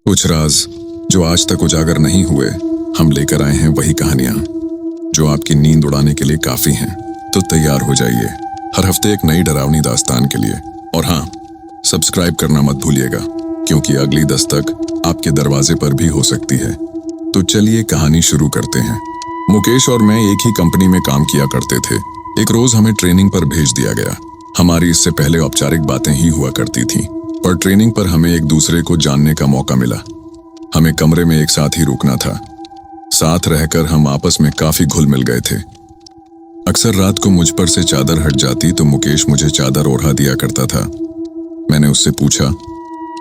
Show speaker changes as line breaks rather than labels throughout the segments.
कुछ राज जो आज तक उजागर नहीं हुए, हम लेकर आए हैं वही कहानियां जो आपकी नींद उड़ाने के लिए काफी हैं। तो तैयार हो जाइए हर हफ्ते एक नई डरावनी दास्तान के लिए। और हाँ, सब्सक्राइब करना मत भूलिएगा, क्योंकि अगली दस्तक आपके दरवाजे पर भी हो सकती है। तो चलिए कहानी शुरू करते हैं। मुकेश और मैं एक ही कंपनी में काम किया करते थे। एक रोज हमें ट्रेनिंग पर भेज दिया गया। हमारी इससे पहले औपचारिक बातें ही हुआ करती थीं, पर ट्रेनिंग पर हमें एक दूसरे को जानने का मौका मिला। हमें कमरे में एक साथ ही रुकना था। साथ रहकर हम आपस में काफी घुल मिल गए थे। अक्सर रात को मुझ पर से चादर हट जाती तो मुकेश मुझे चादर ओढ़ा दिया करता था। मैंने उससे पूछा,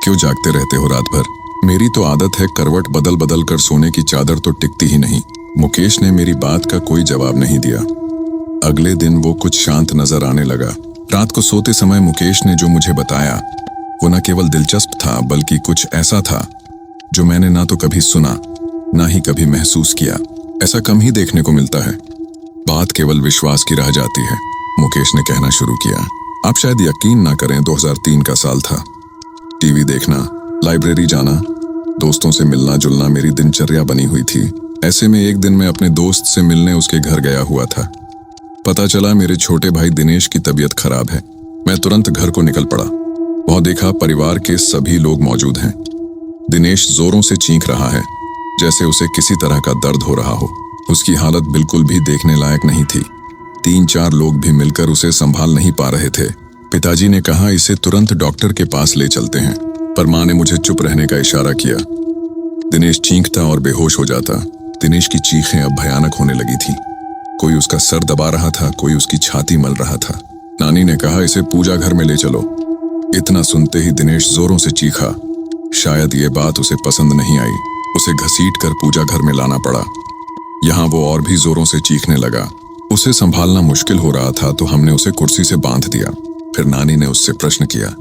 क्यों जागते रहते हो रात भर? मेरी तो आदत है करवट बदल बदल कर सोने की, चादर तो टिकती ही नहीं। मुकेश ने मेरी बात का कोई जवाब नहीं दिया। अगले दिन वो कुछ शांत नजर आने लगा। रात को सोते समय मुकेश ने जो मुझे बताया वो न केवल दिलचस्प था, बल्कि कुछ ऐसा था जो मैंने ना तो कभी सुना ना ही कभी महसूस किया। ऐसा कम ही देखने को मिलता है। बात केवल विश्वास की रह जाती है। मुकेश ने कहना शुरू किया, आप शायद यकीन ना करें, 2003 का साल था। टीवी देखना, लाइब्रेरी जाना, दोस्तों से मिलना जुलना मेरी दिनचर्या बनी हुई थी। ऐसे में एक दिन मैं अपने दोस्त से मिलने उसके घर गया हुआ था। पता चला मेरे छोटे भाई दिनेश की तबीयत खराब है। मैं तुरंत घर को निकल पड़ा। वहां देखा परिवार के सभी लोग मौजूद हैं। दिनेश जोरों से चीख रहा है, जैसे उसे किसी तरह का दर्द हो रहा हो। उसकी हालत बिल्कुल भी देखने लायक नहीं थी। 3-4 लोग भी मिलकर उसे संभाल नहीं पा रहे थे। पिताजी ने कहा, इसे तुरंत डॉक्टर के पास ले चलते हैं, पर मां ने मुझे चुप रहने का इशारा किया। दिनेश चीखता और बेहोश हो जाता। दिनेश की चीखें अब भयानक होने लगी थी। कोई उसका सर दबा रहा था, कोई उसकी छाती मल रहा था। नानी ने कहा, इसे पूजा घर में ले चलो। इतना सुनते ही दिनेश जोरों से चीखा। शायद ये बात उसे पसंद नहीं आई। उसे घसीटकर पूजा घर में लाना पड़ा। यहाँ वो और भी जोरों से चीखने लगा। उसे संभालना मुश्किल हो रहा था तो हमने उसे कुर्सी से बांध दिया। फिर नानी ने उससे प्रश्न किया,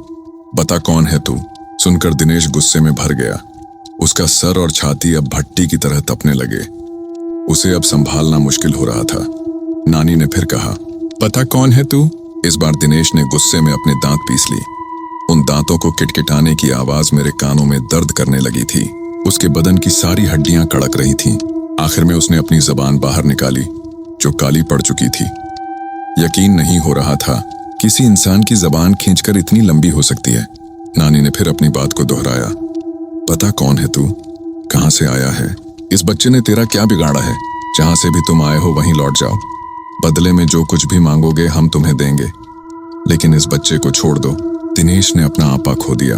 बता कौन है तू? सुनकर दिनेश गुस्से में भर गया। उसका सर और छाती अब भट्टी की तरह तपने लगे। उसे अब संभालना मुश्किल हो रहा था। नानी ने फिर कहा, पता कौन है तू? इस बार दिनेश ने गुस्से में अपने दांत पीस ली। उन दांतों को किटकिटाने की आवाज मेरे कानों में दर्द करने लगी थी। उसके बदन की सारी हड्डियां कड़क रही थीं। आखिर में उसने अपनी जबान बाहर निकाली, जो काली पड़ चुकी थी। यकीन नहीं हो रहा था किसी इंसान की जबान खींचकर इतनी लंबी हो सकती है। नानी ने फिर अपनी बात को दोहराया, पता कौन है तू? कहां से आया है? इस बच्चे ने तेरा क्या बिगाड़ा है? जहां से भी तुम आए हो वहीं लौट जाओ। बदले में जो कुछ भी मांगोगे हम तुम्हें देंगे, लेकिन इस बच्चे को छोड़ दो। दिनेश ने अपना आपा खो दिया।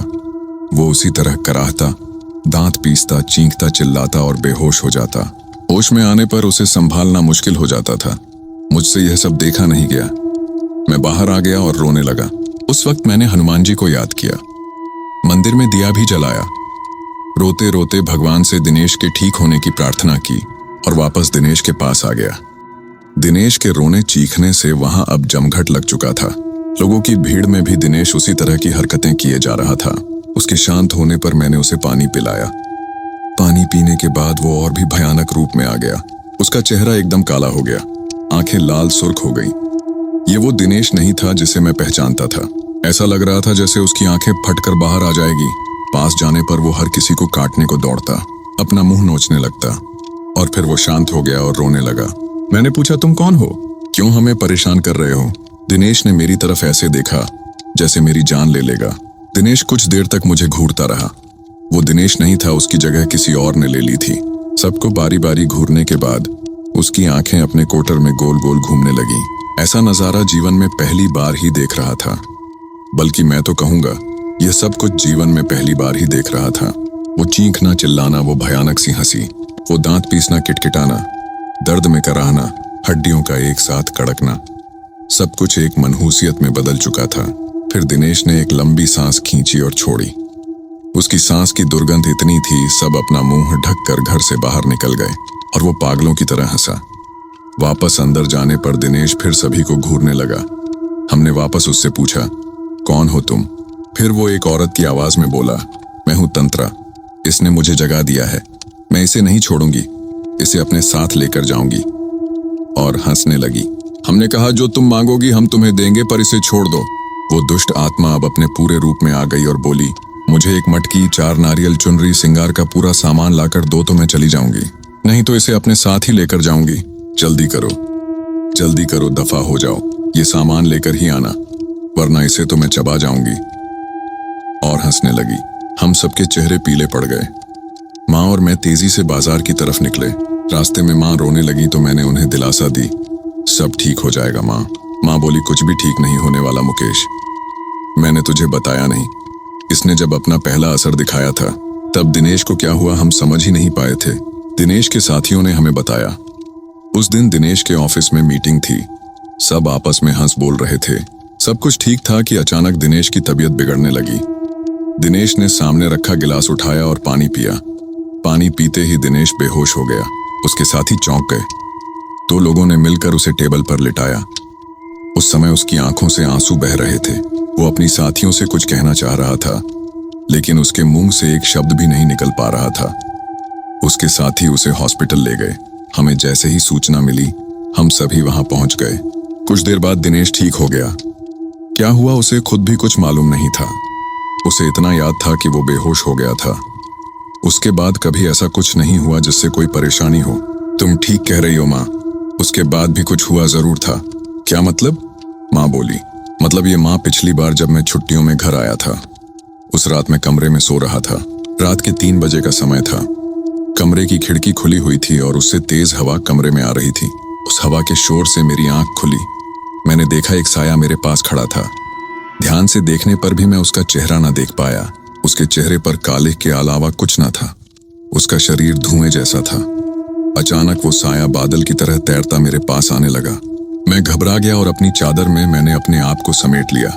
वो उसी तरह कराहता, दांत पीसता, चीखता, चिल्लाता और बेहोश हो जाता। होश में आने पर उसे संभालना मुश्किल हो जाता था। मुझसे यह सब देखा नहीं गया। मैं बाहर आ गया और रोने लगा। उस वक्त मैंने हनुमान जी को याद किया, मंदिर में दिया भी जलाया। रोते रोते भगवान से दिनेश के ठीक होने की प्रार्थना की और वापस दिनेश के पास आ गया। दिनेश के रोने चीखने से वहां अब जमघट लग चुका था। लोगों की भीड़ में भी दिनेश उसी तरह की हरकतें किए जा रहा था। उसके शांत होने पर मैंने उसे पानी पिलाया। पानी पीने के बाद वो और भी भयानक रूप में आ गया। उसका चेहरा एकदम काला हो गया, आंखें लाल सुर्ख हो गई। ये वो दिनेश नहीं था जिसे मैं पहचानता था। ऐसा लग रहा था जैसे उसकी आंखें फटकर बाहर आ जाएगी। पास जाने पर वो हर किसी को काटने को दौड़ता, अपना मुंह नोचने लगता, और फिर वो शांत हो गया और रोने लगा। मैंने पूछा, तुम कौन हो? क्यों हमें परेशान कर रहे हो? दिनेश ने मेरी तरफ ऐसे देखा जैसे मेरी जान ले लेगा। दिनेश कुछ देर तक मुझे घूरता रहा। वो दिनेश नहीं था, उसकी जगह किसी और ने ले ली थी। सबको बारी बारी घूरने के बाद उसकी आंखें अपने कोटर में गोल गोल घूमने लगी। ऐसा नजारा जीवन में पहली बार ही देख रहा था। बल्कि मैं तो कहूंगा यह सब कुछ जीवन में पहली बार ही देख रहा था। वो चीखना, चिल्लाना, वो भयानक सी हंसी, वो दांत पीसना, किटकिटाना, दर्द में कराहना, हड्डियों का एक साथ कड़कना, सब कुछ एक मनहूसियत में बदल चुका था। फिर दिनेश ने एक लंबी सांस खींची और छोड़ी। उसकी सांस की दुर्गंध इतनी थी, सब अपना मुंह ढककर घर से बाहर निकल गए और वो पागलों की तरह हंसा। वापस अंदर जाने पर दिनेश फिर सभी को घूरने लगा। हमने वापस उससे पूछा, कौन हो तुम? फिर वो एक औरत की आवाज में बोला, मैं हूं तंत्रा। इसने मुझे जगा दिया है। मैं इसे नहीं छोड़ूंगी, इसे अपने साथ लेकर जाऊंगी। और हंसने लगी। हमने कहा, जो तुम मांगोगी हम तुम्हें देंगे, पर इसे छोड़ दो। वो दुष्ट आत्मा अब अपने पूरे रूप में आ गई और बोली, मुझे एक मटकी, 4 नारियल, चुनरी, सिंगार का पूरा सामान लाकर दो तो मैं चली जाऊंगी, नहीं तो इसे अपने साथ ही लेकर जाऊंगी। जल्दी करो, दफा हो जाओ। ये सामान लेकर ही आना, वरना इसे तो मैं चबा जाऊंगी। और हंसने लगी। हम सबके चेहरे पीले पड़ गए। माँ और मैं तेजी से बाजार की तरफ निकले। रास्ते में माँ रोने लगी तो मैंने उन्हें दिलासा दी। सब ठीक हो जाएगा माँ। माँ बोली, कुछ भी ठीक नहीं होने वाला मुकेश। मैंने तुझे बताया नहीं, इसने जब अपना पहला असर दिखाया था तब दिनेश को क्या हुआ हम समझ ही नहीं पाए थे। दिनेश के साथियों ने हमें बताया। उस दिन दिनेश के ऑफिस में मीटिंग थी। सब आपस में हंस बोल रहे थे। सब कुछ ठीक था कि अचानक दिनेश की तबीयत बिगड़ने लगी। दिनेश ने सामने रखा गिलास उठाया और पानी पिया। पानी पीते ही दिनेश बेहोश हो गया। उसके साथी चौंक गए। 2 लोगों ने मिलकर उसे टेबल पर लिटाया। उस समय उसकी आंखों से आंसू बह रहे थे। वो अपनी साथियों से कुछ कहना चाह रहा था, लेकिन उसके मुंह से एक शब्द भी नहीं निकल पा रहा था। उसके साथी उसे हॉस्पिटल ले गए। हमें जैसे ही सूचना मिली हम सभी वहां पहुंच गए। कुछ देर बाद दिनेश ठीक हो गया। क्या हुआ उसे खुद भी कुछ मालूम नहीं था। उसे इतना याद था कि वो बेहोश हो गया था। उसके बाद कभी ऐसा कुछ नहीं हुआ जिससे कोई परेशानी हो। तुम ठीक कह रही हो माँ, उसके बाद भी कुछ हुआ जरूर था। क्या मतलब? माँ बोली, मतलब ये माँ, पिछली बार जब मैं छुट्टियों में घर आया था, उस रात मैं कमरे में सो रहा था। रात के 3 बजे का समय था। कमरे की खिड़की खुली हुई थी और उससे तेज हवा कमरे में आ रही थी। उस हवा के शोर से मेरी आंख खुली। मैंने देखा एक साया मेरे पास खड़ा था। ध्यान से देखने पर भी मैं उसका चेहरा ना देख पाया। उसके चेहरे पर काले के अलावा कुछ ना था। उसका शरीर धुएं जैसा था। अचानक वो साया बादल की तरह तैरता मेरे पास आने लगा। मैं घबरा गया और अपनी चादर में मैंने अपने आप को समेट लिया।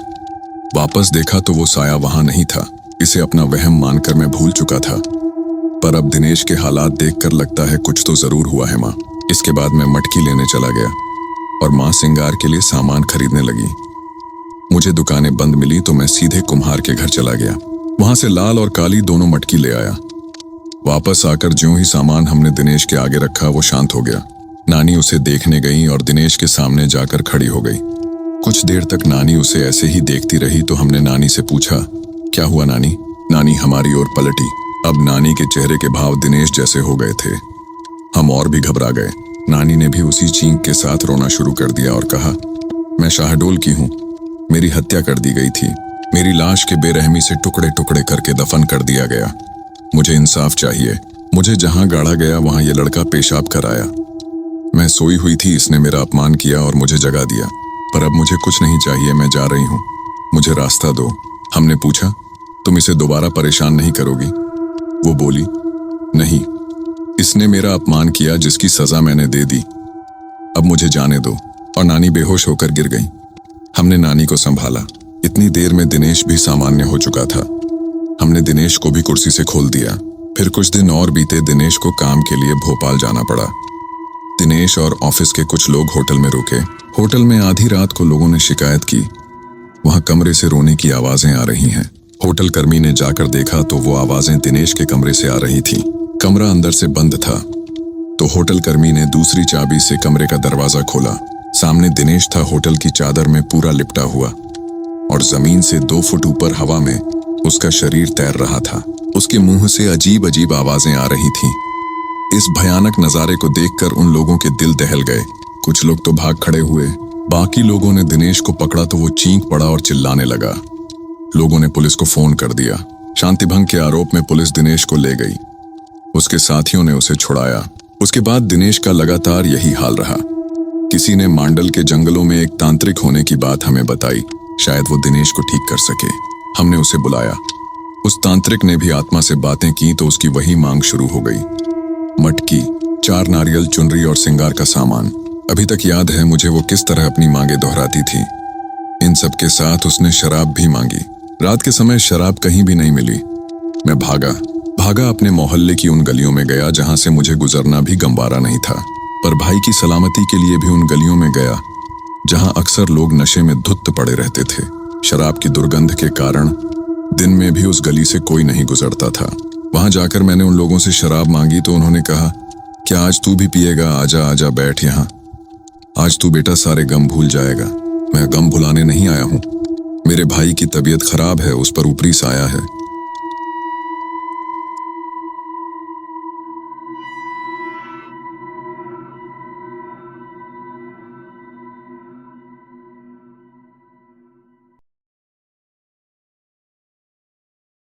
वापस देखा तो वो साया वहां नहीं था। इसे अपना वहम मानकर मैं भूल चुका था। पर अब दिनेश के हालात देखकर लगता है कुछ तो जरूर हुआ है माँ। इसके बाद मैं मटकी लेने चला गया और माँ सिंगार के लिए सामान खरीदने लगी। मुझे दुकानें बंद मिली तो मैं सीधे कुम्हार के घर चला गया। वहां से लाल और काली दोनों मटकी ले आया। वापस आकर ज्यों ही सामान हमने दिनेश के आगे रखा वो शांत हो गया। नानी उसे देखने गई और दिनेश के सामने जाकर खड़ी हो गई। कुछ देर तक नानी उसे ऐसे ही देखती रही तो हमने नानी से पूछा, क्या हुआ नानी? नानी हमारी ओर पलटी। अब नानी के चेहरे के भाव दिनेश जैसे हो गए थे। हम और भी घबरा गए। नानी ने भी उसी चीख के साथ रोना शुरू कर दिया और कहा, मैं शाहडोल की हूँ। मेरी हत्या कर दी गई थी। मेरी लाश के बेरहमी से टुकड़े टुकड़े करके दफन कर दिया गया। मुझे इंसाफ चाहिए। मुझे जहां गाड़ा गया वहां ये लड़का पेशाब कराया। मैं सोई हुई थी, इसने मेरा अपमान किया और मुझे जगा दिया। पर अब मुझे कुछ नहीं चाहिए, मैं जा रही हूँ। मुझे रास्ता दो। हमने पूछा, तुम इसे दोबारा परेशान नहीं करोगी? वो बोली, नहीं, इसने मेरा अपमान किया जिसकी सजा मैंने दे दी। अब मुझे जाने दो। और नानी बेहोश होकर गिर गई। हमने नानी को संभाला। इतनी देर में दिनेश भी सामान्य हो चुका था। हमने दिनेश को भी कुर्सी से खोल दिया। फिर कुछ दिन और बीते। दिनेश को काम के लिए भोपाल जाना पड़ा। दिनेश और ऑफिस के कुछ लोग होटल में रुके। होटल में आधी रात को लोगों ने शिकायत की, वहां कमरे से रोने की आवाजें आ रही हैं। होटल कर्मी ने जाकर देखा तो वो आवाजें दिनेश के कमरे से आ रही थी। कमरा अंदर से बंद था। तो होटल कर्मी ने दूसरी चाबी से कमरे का दरवाजा खोला। सामने दिनेश था, होटल की चादर में पूरा लिपटा हुआ, और जमीन से 2 फुट ऊपर हवा में उसका शरीर तैर रहा था। उसके मुंह से अजीब अजीब आवाजें आ रही थीं। इस भयानक नजारे को देखकर उन लोगों के दिल दहल गए। कुछ लोग तो भाग खड़े हुए। बाकी लोगों ने दिनेश को पकड़ा तो वो चीख पड़ा और चिल्लाने लगा। लोगों ने पुलिस को फोन कर दिया। शांति भंग के आरोप में पुलिस दिनेश को ले गई। उसके साथियों ने उसे छुड़ाया। उसके बाद दिनेश का लगातार यही हाल रहा। किसी ने मांडल के जंगलों में एक तांत्रिक होने की बात हमें बताई। शायद वो दिनेश को ठीक कर सके। हमने उसे बुलाया। उस तांत्रिक ने भी आत्मा से बातें की तो उसकी वही मांग शुरू हो गई। मटकी, 4 नारियल, चुनरी और सिंगार का सामान। अभी तक याद है मुझे वो किस तरह अपनी मांगे दोहराती थी। इन सब के साथ उसने शराब भी मांगी। रात के समय शराब कहीं भी नहीं मिली। मैं भागा अपने मोहल्ले की उन गलियों में गया जहां से मुझे गुजरना भी गंवारा नहीं था। पर भाई की सलामती के लिए भी उन गलियों में गया जहां अक्सर लोग नशे में धुत पड़े रहते थे। शराब की दुर्गंध के कारण दिन में भी उस गली से कोई नहीं गुजरता था। वहां जाकर मैंने उन लोगों से शराब मांगी तो उन्होंने कहा, क्या आज तू भी पिएगा? आजा आजा, बैठ यहाँ। आज तू बेटा सारे गम भूल जाएगा। मैं गम भुलाने नहीं आया हूँ। मेरे भाई की तबीयत खराब है, उस पर ऊपरी साया है।